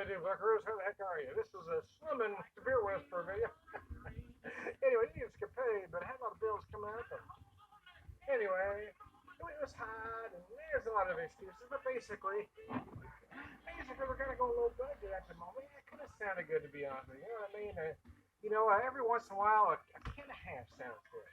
Native Fuckers, how the heck are you? This is a Slim and Beer Whisper video. Anyway, you just get paid, but I had a lot of bills coming out. And anyway, it was hot, and there's a lot of excuses, but basically, we're gonna go low budget at the moment. It kind of sounded good to be honest with you. You know what I mean? Every once in a while, a can and a half sounds good.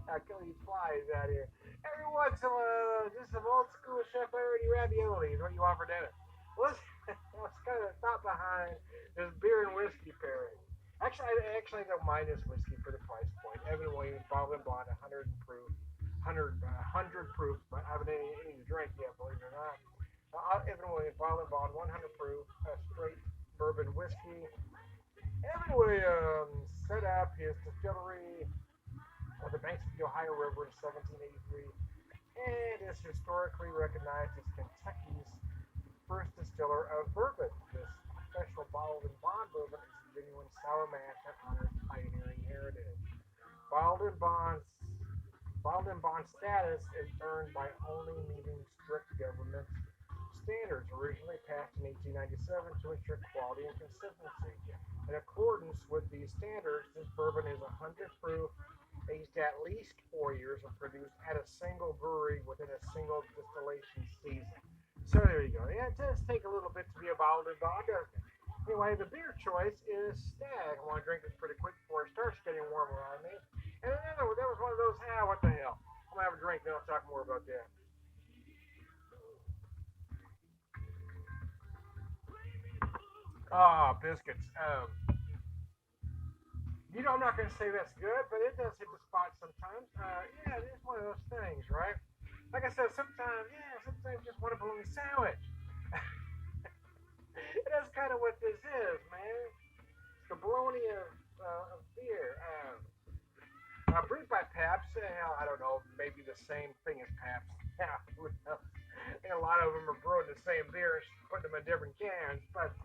I kill these flies out here. Every once in a while, just some old school chef already ravioli is what you want for dinner. Well, that's kind of the thought behind this beer and whiskey pairing. Actually, I don't mind this whiskey for the price point. Evan Williams, bottled and bond, 100 proof, 100 proof. But I haven't any to drink yet, believe it or not. Evan Williams, bottled and bond, 100 proof, straight bourbon whiskey. Evan Williams set up his distillery on the banks of the Ohio River in 1783 and is historically recognized as Kentucky's first distiller of bourbon. This special bottled and bond bourbon is a genuine sour mash that honors pioneering heritage. Bottled and bond Bottled and bond status is earned by only meeting strict government standards originally passed in 1897 to ensure quality and consistency. In accordance with these standards, this bourbon is 100 proof, aged at least 4 years, and produced at a single brewery within a single distillation season. So there you go. Yeah, it does take a little bit to be a bottled and bond, doesn't it? Anyway, the beer choice is Stag. I want to drink this pretty quick before it starts getting warm around me. And another one, that was one of those, what the hell? I'm going to have a drink, then I'll talk more about that. Ah, biscuits. I'm not going to say that's good, but it does hit the spot sometimes. Yeah, it is one of those things, right? Like I said, sometimes you just want a bologna sandwich. That's kind of what this is, man. It's the bologna of beer. Brewed by Pabst. I don't know, maybe the same thing as Pabst. Yeah, who knows? And a lot of them are brewing the same beer, putting them in different cans. But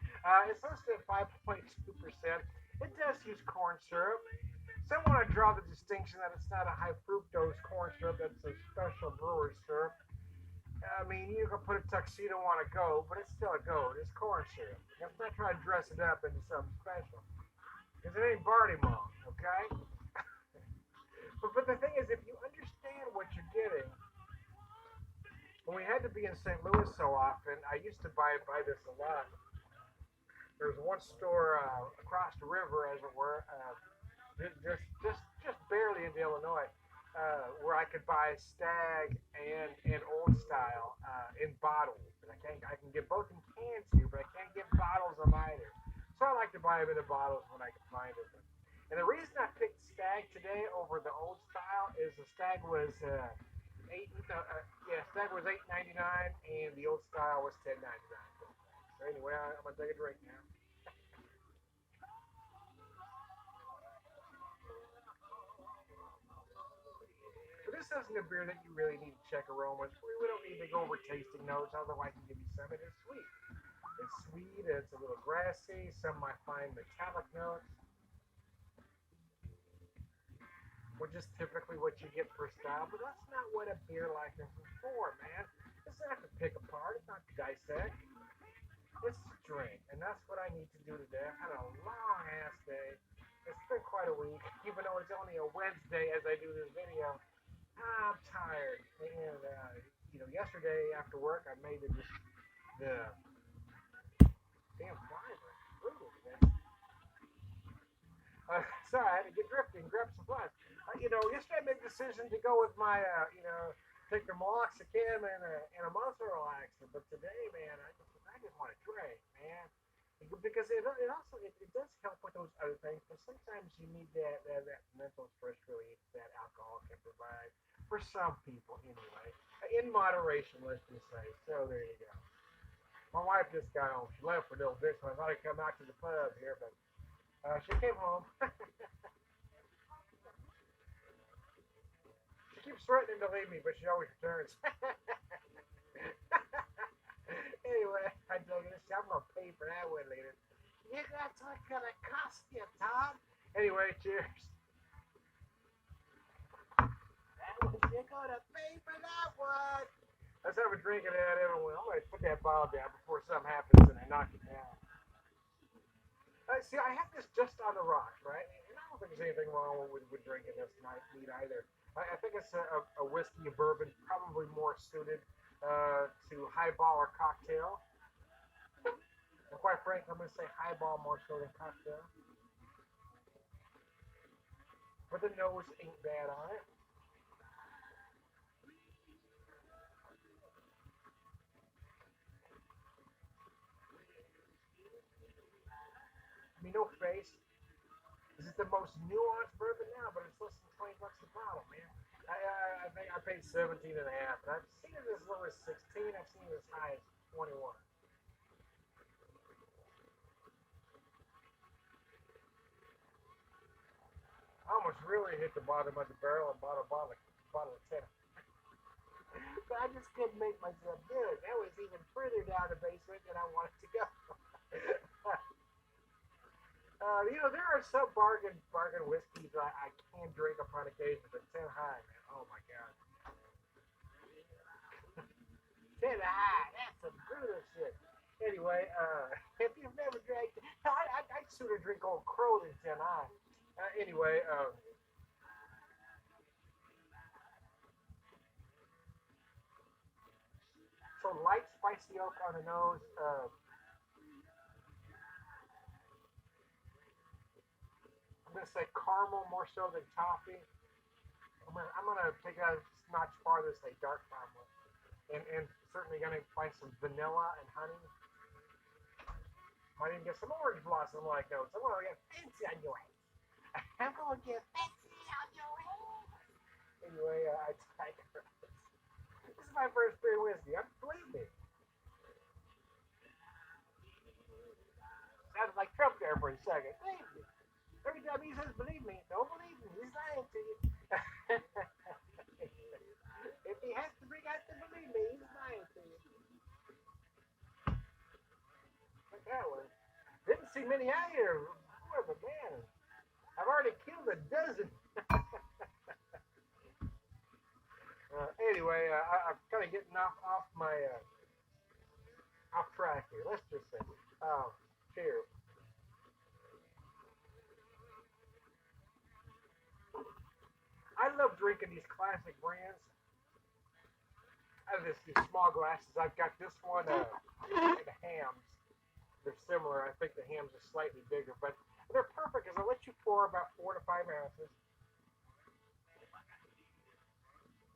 it's listed at 5.2%. It does use corn syrup. Some want to draw the distinction that it's not a high fructose corn syrup, that's a special brewer's syrup. I mean, you can put a tuxedo on a goat, but it's still a goat. It's corn syrup. Let's not try to dress it up into something special. Because it ain't Barty Mom, okay? but the thing is, if you understand what you're getting, when we had to be in St. Louis so often, I used to buy this a lot. There was one store across the river, as it were, just barely into Illinois, where I could buy Stag and Old Style in bottles. And I can get both in cans here, but I can't get bottles of either. So I like to buy them in the bottles when I can find them. And the reason I picked Stag today over the Old Style is the Stag was Stag was $8.99 and the Old Style was $10.99. So anyway, I'm gonna take a drink now. But this isn't a beer that you really need to check aromas. We don't need to go over tasting notes, although I can give you some. It is sweet. It's sweet. It's a little grassy. Some might find metallic notes, which is typically what you get for style. But that's not what a beer like this is for, man. It's not to pick apart. It's not to dissect. It's to drink, and that's what I need to do today. I've had a long ass day. It's been quite a week, even though it's only a Wednesday as I do this video. I'm tired, and yesterday after work I made the damn flies are brutal, man. Sorry, I had to get drifting, grab some flies. Yesterday I made the decision to go with my, take the meloxicam and a muscle relaxer, but today, man, I just want to drink, man. Because it does help with those other things, but sometimes you need that mental stress relief that alcohol can provide for some people anyway, in moderation, let's just say. So there you go. My wife just got home. She left for a little bit, so I thought I'd come out to the pub here, but she came home. She keeps threatening to leave me, but she always returns. Anyway, I told you this. I'm gonna pay for that one later. Yeah, that's what's gonna cost you, Tom. Anyway, cheers. That was you're gonna pay for that one. Let's have a drink of that, everyone. I'm gonna put that bottle down before something happens and I knock it down. See, I have this just on the rocks, right? And I don't think there's anything wrong with drinking this night neat either. I think it's a whiskey, a bourbon, probably more suited to highball or cocktail. And quite frankly, I'm going to say highball more so than cocktail. But the nose ain't bad on it. I mean, no face. This is the most nuanced bourbon now, but it's less than 20 bucks a bottle, man. I think I paid 17 and a half, and I've seen it as low as 16. I've seen it as high as 21. I almost really hit the bottom of the barrel and bought a bottle of 10. But I just couldn't make myself do it. That was even further down the basement than I wanted to go. There are some bargain whiskeys I can drink upon occasion, but 10 high, man. Oh my god. 10 high, that's some brutal shit. Anyway, if you've never drank, I'd sooner drink Old Crow than 10 high. Anyway, so light spicy oak on the nose. I'm gonna say caramel more so than toffee. I'm gonna take it a notch farther, say dark caramel, and certainly gonna find some vanilla and honey. Might even get some orange blossom like notes. I'm gonna get fancy on your head. I'm gonna get fancy on your head. Anyway, I this is my first beer whiskey. Believe me, sounded like Trump there for a second. Believe me. Every time he says believe me, don't believe me. He's lying to you. If he has to bring out the believe me, he's lying to you. Like that one. Didn't see many out here. Boy, but man, I've already killed a dozen. Anyway, I'm kind of getting off my off track here. Let's just say, cheers. I love drinking these classic brands out of these small glasses. I've got this one, the hams. They're similar. I think the hams are slightly bigger, but they're perfect because they let you pour about 4 to 5 ounces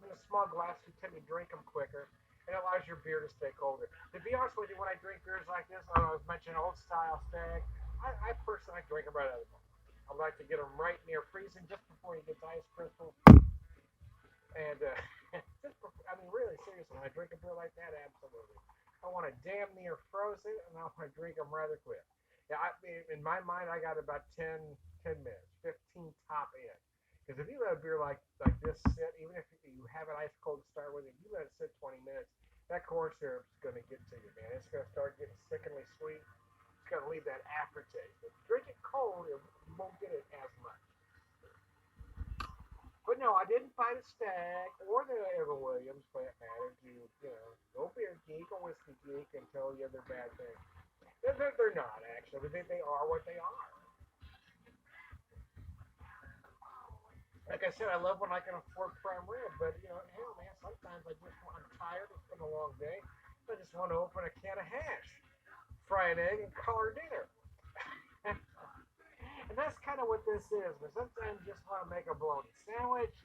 in a small glass. You tend to drink them quicker, and it allows your beer to stay colder. To be honest with you, when I drink beers like this, I was mentioning old style stag. I personally drink them right out of the bottle. I like to get them right near freezing, just before you get to ice crystal. And I mean, really seriously, when I drink a beer like that, absolutely. I want to damn near frozen, and I want to drink them rather quick. Yeah, in my mind, I got about 10 minutes, 15 top in. Because if you let a beer like this sit, even if you have it ice cold to start with, if you let it sit 20 minutes, that corn syrup's going to get to you, man. It's going to start getting sickeningly sweet. It's going to leave that aftertaste. If you drink it cold, you won't get it as much. But no, I didn't find a Stag or the Evan Williams, for that matter, to no beer geek or whiskey geek and tell you they're bad things. They're not actually. They are what they are. Like I said, I love when I can afford prime rib, but hell, man, sometimes I'm tired. It's been a long day. I just want to open a can of hash, fry an egg, and call her dinner. And that's kind of what this is. But sometimes you just want to make a bologna sandwich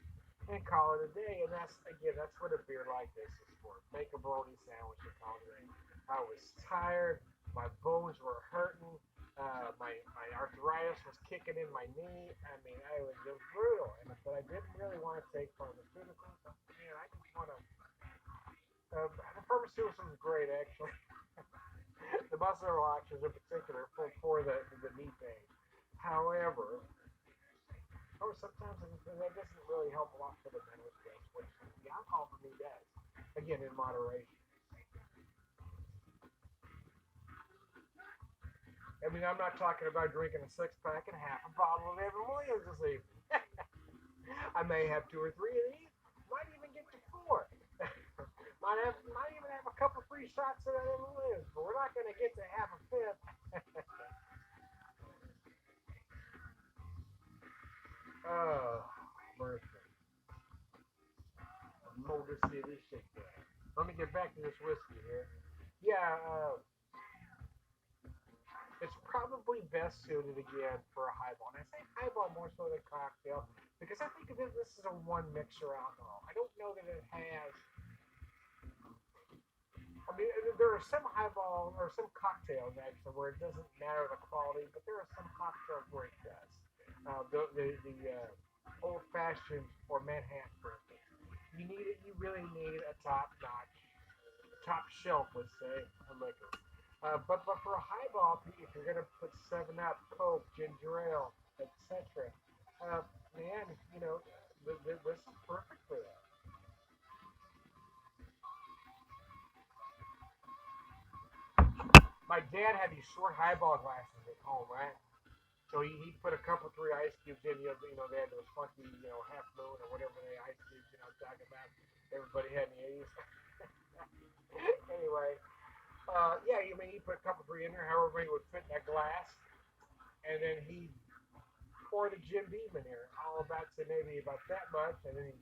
and call it a day. And that's what a beer like this is for. Make a bologna sandwich and call it a day. I was tired. My bones were hurting. My arthritis was kicking in my knee. I mean, I was just brutal. But I didn't really want to take pharmaceuticals. Man, I just want to. The pharmaceuticals is great, actually. The muscle relaxers in particular for the knee pain. However, sometimes that doesn't really help a lot for the mental stress, which the alcohol for me does. Again, in moderation. I mean, I'm not talking about drinking a six pack and half a bottle of Evan Williams this evening. I may have two or three of these, might even get to four. Might even have a couple free shots of that in the lives, but we're not going to get to half a fifth. Oh, mercy. Motor City Shakedown. Let me get back to this whiskey here. Yeah, it's probably best suited again for a highball. And I say highball more so than cocktail because I think of this is a one mixer alcohol. I don't know that it has. I mean, there are some highball or some cocktails actually where it doesn't matter the quality, but there are some cocktails where it does. The old fashioned or Manhattan, for instance, you need it. You really need a top notch, top shelf, let's say, a liquor. But for a highball, if you're gonna put Seven Up, Coke, ginger ale, etc., man, this is perfect for that. My dad had these short highball glasses at home, right? So he put a couple, three ice cubes in. They had those funky, half moon or whatever they ice cubes, I'm talking about. Everybody had in the 80s. Anyway, yeah, he put a couple, three in there, however many would fit in that glass. And then he pour the Jim Beam in there, all about to maybe about that much, and then he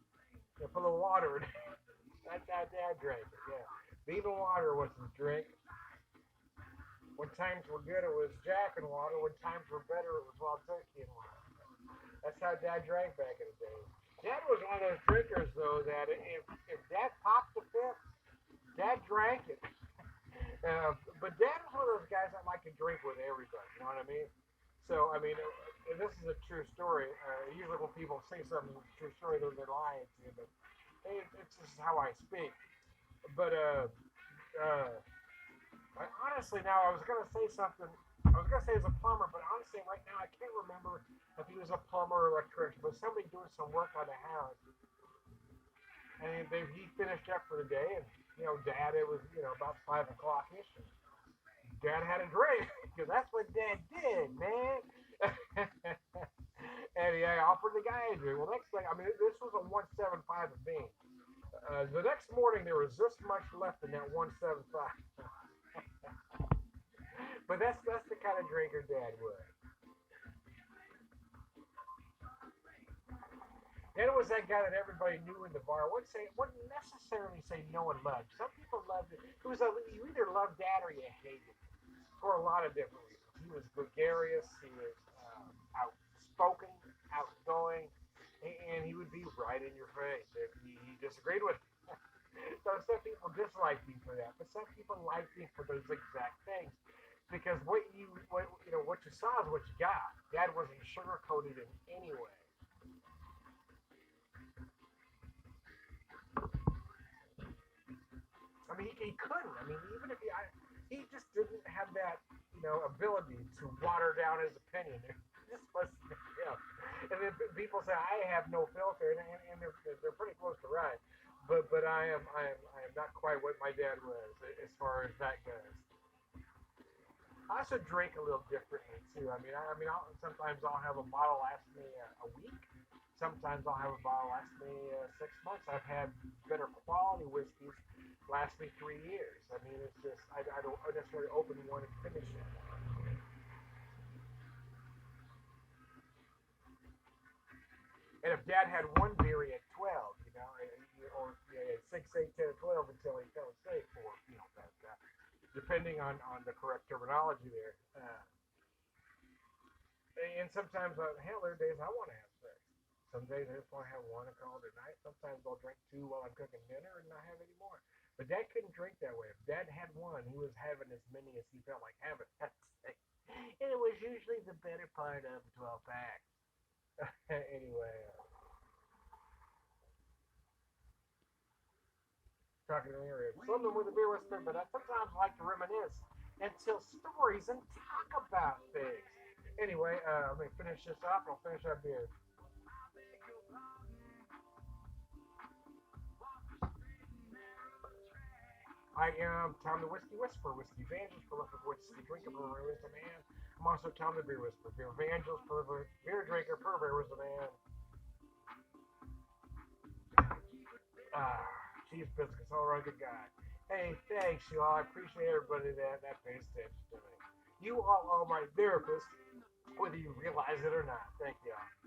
put a little water in it. That's how Dad drank it, yeah. Beam and water was his drink. When times were good, it was Jack and water. When times were better, it was wild turkey and water. That's how Dad drank back in the day. Dad was one of those drinkers, though, that if Dad popped the fifth, Dad drank it. But Dad was one of those guys that like to drink with everybody. You know what I mean? So, I mean, and this is a true story. Usually when people say something, it's a true story, they're lying to you. But it's just how I speak. But uh, honestly, now I was gonna say something. I was gonna say as a plumber, but honestly, right now I can't remember if he was a plumber or electrician. But somebody doing some work on the house, and he finished up for the day, and Dad, it was about 5 o'clock ish. Dad had a drink because that's what Dad did, man. And he offered the guy a drink. Well, next thing, I mean, this was a 175 of bean. The next morning, there was this much left in that 175. But that's the kind of drinker Dad was. Dad was that guy that everybody knew in the bar. Wouldn't necessarily say no one loved. Some people loved it. You either loved Dad or you hated him for a lot of different reasons. He was gregarious. He was outspoken, outgoing, and he would be right in your face if he disagreed with you. So some people disliked him for that, but some people liked him for those exact things. Because what you saw is what you got. Dad wasn't sugarcoated in any way. I mean, he couldn't. I mean, even if he just didn't have that, ability to water down his opinion. Just was, And then people say I have no filter, and they're pretty close to right. But I am not quite what my dad was as far as that goes. I also drink a little differently too. Sometimes I'll have a bottle last me a week. Sometimes I'll have a bottle last me 6 months. I've had better quality whiskeys last me 3 years. I mean, it's just I don't necessarily open one and finish it. And if Dad had one beer, he had 12. Or six, eight, 10, 12 until he fell asleep, or that, depending on the correct terminology there. And sometimes, hell, there are days I want to have six. Some days I just want to have one and call it a night. Sometimes I'll drink two while I'm cooking dinner and not have any more. But Dad couldn't drink that way. If Dad had one, he was having as many as he felt like having. And it was usually the better part of a 12 pack. Anyway, talking earlier, something with a beer whisper, but I sometimes like to reminisce and tell stories and talk about things. Anyway, let me finish this off. I'll finish that beer. I am Tom the Whiskey Whisperer, Whiskey Evangelist, prolific whiskey drinker, pervert wisdom man. I'm also Tom the Beer Whisperer, beer evangelist, pervert, beer drinker, pervert wisdom man. Ah, Chief Biscuits, all right, good guy. Hey, thanks, y'all. I appreciate everybody that pays attention to me. You all are my therapists, whether you realize it or not. Thank y'all.